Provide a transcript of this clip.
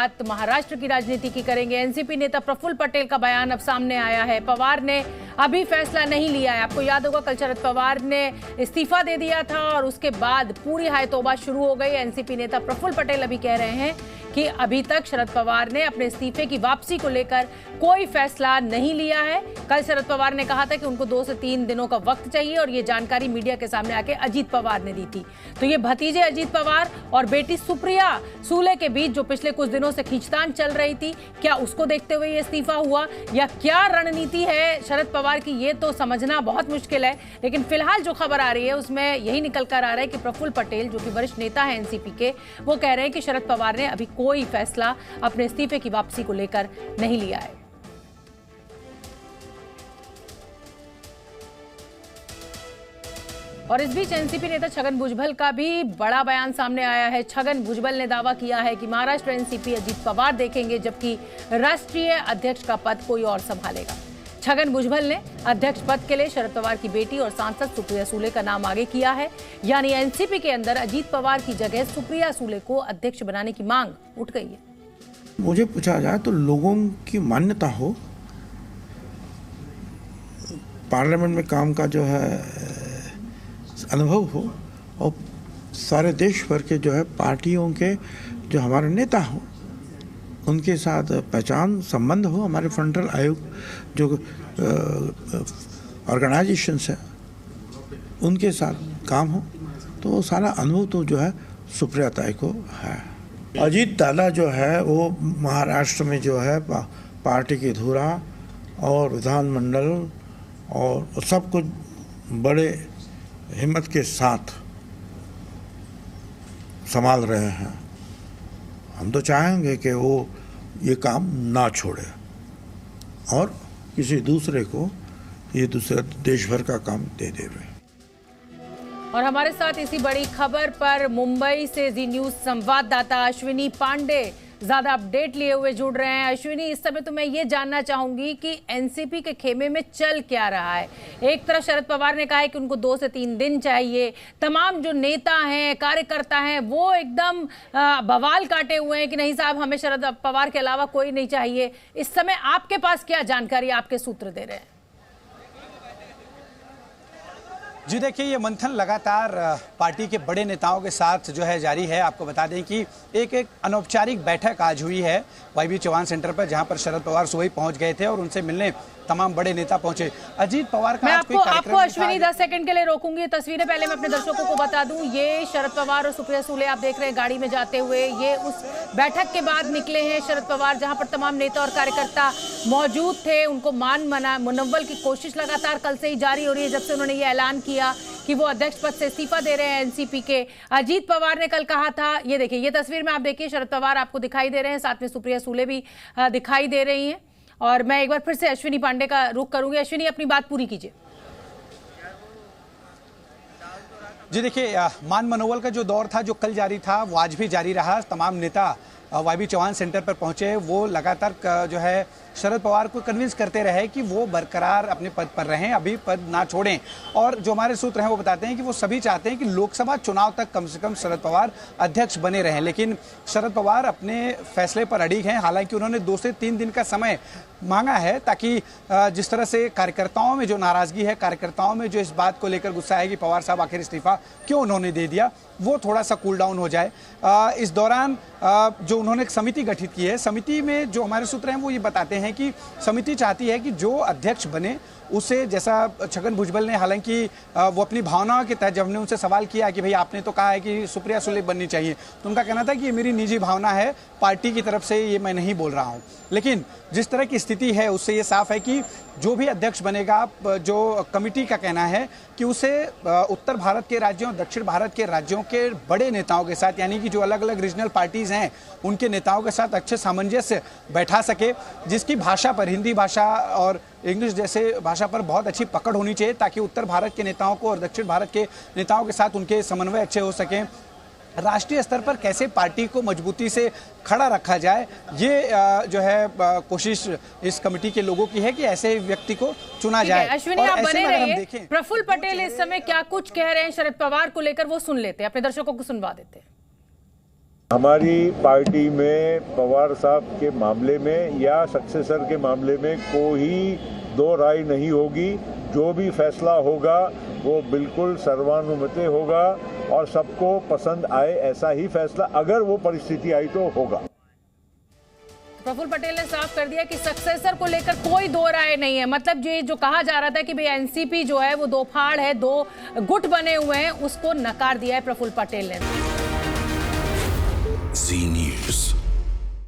बात महाराष्ट्र की राजनीति की करेंगे। एनसीपी नेता प्रफुल्ल पटेल का बयान अब सामने आया है। पवार ने अभी फैसला नहीं लिया है। आपको याद होगा कल शरद पवार ने इस्तीफा दे दिया था और उसके बाद पूरी हाय तौबा शुरू हो गई। एनसीपी नेता प्रफुल्ल पटेल अभी कह रहे हैं कि अभी तक शरद पवार ने अपने इस्तीफे की वापसी को लेकर कोई फैसला नहीं लिया है। कल शरद पवार ने कहा था कि उनको 2 से 3 दिनों का वक्त चाहिए और ये जानकारी मीडिया के सामने आके अजीत पवार ने दी थी। तो ये भतीजे अजीत पवार और बेटी सुप्रिया सूले के बीच जो पिछले कुछ दिनों से खींचतान चल रही थी, क्या उसको देखते हुए ये इस्तीफा हुआ या क्या रणनीति है शरद पवार की, ये तो समझना बहुत मुश्किल है। लेकिन फिलहाल जो खबर आ रही है उसमें यही निकल कर आ रहा है कि प्रफुल्ल पटेल जो कि वरिष्ठ नेता है एनसीपी के, वो कह रहे हैं कि शरद पवार ने अभी कोई फैसला अपने इस्तीफे की वापसी को लेकर नहीं लिया है। और इस बीच एनसीपी नेता छगन भुजबल का भी बड़ा बयान सामने आया है। छगन भुजबल ने दावा किया है कि महाराष्ट्र एनसीपी अजीत पवार देखेंगे, जबकि राष्ट्रीय अध्यक्ष का पद कोई और संभालेगा। छगन भुजबल ने अध्यक्ष पद के लिए शरद पवार की बेटी और सांसद सुप्रिया सूले का नाम आगे किया है। यानी एनसीपी के अंदर अजीत पवार की जगह सुप्रिया सूले को अध्यक्ष बनाने की मांग उठ गई है। मुझे पूछा जाए तो लोगों की मान्यता हो, पार्लियामेंट में काम का जो है अनुभव हो और सारे देश भर के जो है पार्टियों के जो हमारे नेता हो उनके साथ पहचान संबंध हो, हमारे फ्रंटल आयोग जो ऑर्गेनाइजेशंस है उनके साथ काम हो, तो सारा अनुभव तो जो है सुप्रिया ताई को है। अजीत दादा जो है वो महाराष्ट्र में जो है पार्टी की धुरा और विधानमंडल और सब कुछ बड़े हिम्मत के साथ संभाल रहे हैं। हम तो चाहेंगे कि वो ये काम ना छोड़े और किसी दूसरे को ये दूसरे देश भर का काम दे देवे। और हमारे साथ इसी बड़ी खबर पर मुंबई से जी न्यूज संवाददाता अश्विनी पांडे ज्यादा अपडेट लिए हुए जुड़ रहे हैं। अश्विनी, इस समय तो मैं ये जानना चाहूंगी कि एनसीपी के खेमे में चल क्या रहा है। एक तरफ शरद पवार ने कहा है कि उनको 2 से 3 दिन चाहिए, तमाम जो नेता हैं कार्यकर्ता हैं वो एकदम बवाल काटे हुए हैं कि नहीं साहब हमें शरद पवार के अलावा कोई नहीं चाहिए। इस समय आपके पास क्या जानकारी आपके सूत्र दे रहे हैं? जी देखिए, ये मंथन लगातार पार्टी के बड़े नेताओं के साथ जो है जारी है। आपको बता दें कि एक अनौपचारिक बैठक आज हुई है वाईबी चौहान सेंटर पर, जहां पर शरद पवार सुबह ही पहुंच गए थे और उनसे मिलने तमाम बड़े नेता पहुंचे। अजीत पवार का मैं आपको अश्विनी 10 सेकंड के लिए रोकूंगी। तस्वीरें पहले मैं अपने दर्शकों को बता दूं, ये शरद पवार और सुप्रिया सूले आप देख रहे हैं गाड़ी में जाते हुए, ये उस बैठक के बाद निकले हैं शरद पवार जहां पर तमाम नेता और कार्यकर्ता मौजूद थे। उनको मुनव्वल की कोशिश लगातार कल से ही जारी हो रही है, जब से उन्होंने ये ऐलान किया कि वो अध्यक्ष पद से इस्तीफा दे रहे हैं एनसीपी के। अजीत पवार ने कल कहा था, ये देखिए ये तस्वीर में आप देखिए शरद पवार आपको दिखाई दे रहे हैं, साथ में सुप्रिया सूले भी दिखाई दे रही हैं। और मैं एक बार फिर से अश्विनी पांडे का रुख करूंगी। अश्विनी, अपनी बात पूरी कीजिए। जी देखिए, मान मनोबल का जो दौर था जो कल जारी था वो आज भी जारी रहा। तमाम नेता वाईबी चौहान सेंटर पर पहुंचे, वो लगातार जो है शरद पवार को कन्विंस करते रहे कि वो बरकरार अपने पद पर रहें, अभी पद ना छोड़ें। और जो हमारे सूत्र हैं वो बताते हैं कि वो सभी चाहते हैं कि लोकसभा चुनाव तक कम से कम शरद पवार अध्यक्ष बने रहें। लेकिन शरद पवार अपने फैसले पर अड़िग हैं। हालांकि उन्होंने 2 से 3 दिन का समय मांगा है ताकि जिस तरह से कार्यकर्ताओं में जो नाराजगी है, कार्यकर्ताओं में जो इस बात को लेकर गुस्सा है कि पवार साहब आखिर इस्तीफा क्यों उन्होंने दे दिया, वो थोड़ा सा कूल डाउन हो जाए। इस दौरान जो उन्होंने एक समिति गठित की है, समिति में जो हमारे सूत्र हैं वो ये बताते हैं कि समिति चाहती है कि जो अध्यक्ष बने उसे, जैसा छगन भुजबल ने हालांकि वो अपनी भावनाओं के तहत जब हमने उनसे सवाल किया कि भाई आपने तो कहा है कि सुप्रिया सूले बननी चाहिए, तो उनका कहना था कि ये मेरी निजी भावना है, पार्टी की तरफ से ये मैं नहीं बोल रहा हूँ। लेकिन जिस तरह की स्थिति है उससे ये साफ है कि जो भी अध्यक्ष बनेगा, जो कमेटी का कहना है कि उसे उत्तर भारत के राज्यों, दक्षिण भारत के राज्यों के बड़े नेताओं के साथ, यानी कि जो अलग अलग रीजनल पार्टीज हैं उनके नेताओं के साथ अच्छे सामंजस्य बैठा सके, जिसकी भाषा पर, हिंदी भाषा और इंग्लिश जैसे भाषा पर बहुत अच्छी पकड़ होनी चाहिए, ताकि उत्तर भारत के नेताओं को और दक्षिण भारत के नेताओं के साथ उनके समन्वय अच्छे हो सकें। राष्ट्रीय स्तर पर कैसे पार्टी को मजबूती से खड़ा रखा जाए, ये जो है कोशिश इस कमेटी के लोगों की है कि ऐसे व्यक्ति को चुना जाए। अश्विनी, आप बने रहिए। प्रफुल्ल पटेल इस समय क्या कुछ कह रहे हैं शरद पवार को लेकर, वो सुन लेते हैं, अपने दर्शकों को सुनवा देते हैं। हमारी पार्टी में पवार साहब के मामले में या सक्सेसर के मामले में कोई दो राय नहीं होगी। जो भी फैसला होगा वो बिल्कुल सर्वानुमते होगा और सबको पसंद आए ऐसा ही फैसला, अगर वो परिस्थिति आई तो होगा। प्रफुल्ल पटेल ने साफ कर दिया कि सक्सेसर को लेकर कोई दो राय नहीं है। मतलब ये जो कहा जा रहा था कि भाई एनसीपी जो है वो दो फाड़ है, दो गुट बने हुए हैं, उसको नकार दिया है प्रफुल्ल पटेल ने।